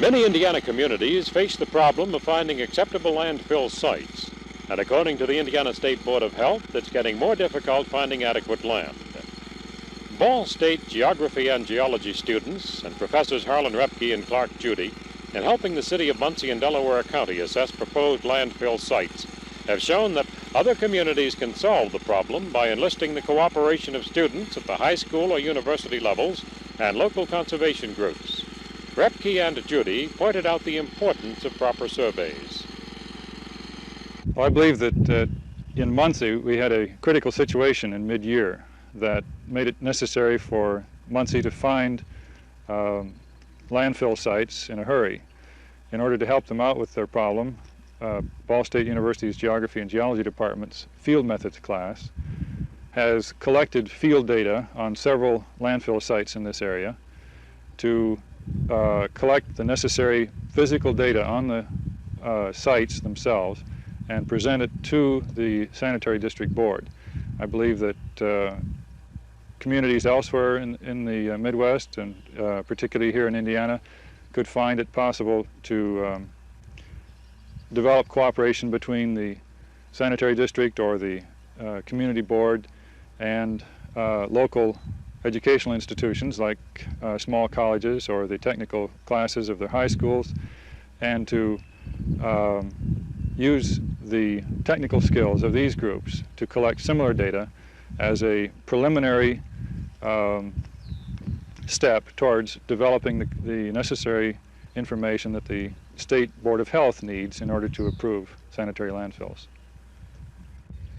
Many Indiana communities face the problem of finding acceptable landfill sites. And according to the Indiana State Board of Health, it's getting more difficult finding adequate land. Ball State geography and geology students and Professors Harlan, Roepke, and Clark Judy, in helping the city of Muncie and Delaware County assess proposed landfill sites, have shown that other communities can solve the problem by enlisting the cooperation of students at the high school or university levels and local conservation groups. Roepke and Judy pointed out the importance of proper surveys. Well, I believe that in Muncie we had a critical situation in mid-year that made it necessary for Muncie to find landfill sites in a hurry. In order to help them out with their problem, Ball State University's Geography and Geology Department's Field Methods class has collected field data on several landfill sites in this area to collect the necessary physical data on the sites themselves and present it to the Sanitary District Board. I believe that communities elsewhere in the Midwest, and particularly here in Indiana, could find it possible to develop cooperation between the Sanitary District or the Community Board and local educational institutions like small colleges or the technical classes of their high schools, and to use the technical skills of these groups to collect similar data as a preliminary step towards developing the necessary information that the State Board of Health needs in order to approve sanitary landfills.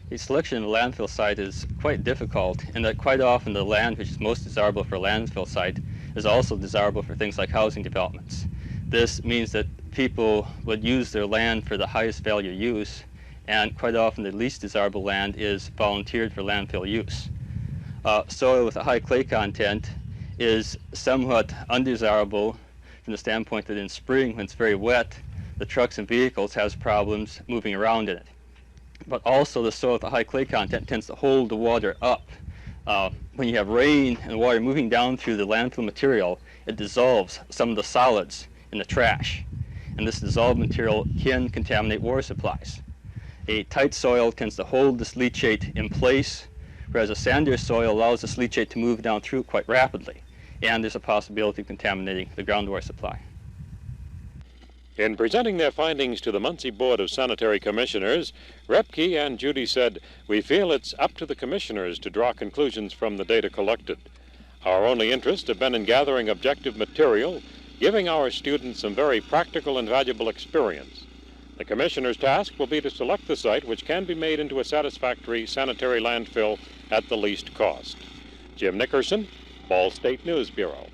The selection of a landfill site is quite difficult, in that quite often the land which is most desirable for a landfill site is also desirable for things like housing developments. This means that people would use their land for the highest value use, and quite often the least desirable land is volunteered for landfill use. Soil with a high clay content is somewhat undesirable from the standpoint that in spring, when it's very wet, the trucks and vehicles have problems moving around in it. But also the soil with a high clay content tends to hold the water up. When you have rain and water moving down through the landfill material, it dissolves some of the solids in the trash. And this dissolved material can contaminate water supplies. A tight soil tends to hold this leachate in place, whereas a sandier soil allows this leachate to move down through quite rapidly. And there's a possibility of contaminating the groundwater supply. In presenting their findings to the Muncie Board of Sanitary Commissioners, Roepke and Judy said, "We feel it's up to the commissioners to draw conclusions from the data collected. Our only interest have been in gathering objective material, giving our students some very practical and valuable experience. The commissioner's task will be to select the site which can be made into a satisfactory sanitary landfill at the least cost." Jim Nickerson, Ball State News Bureau.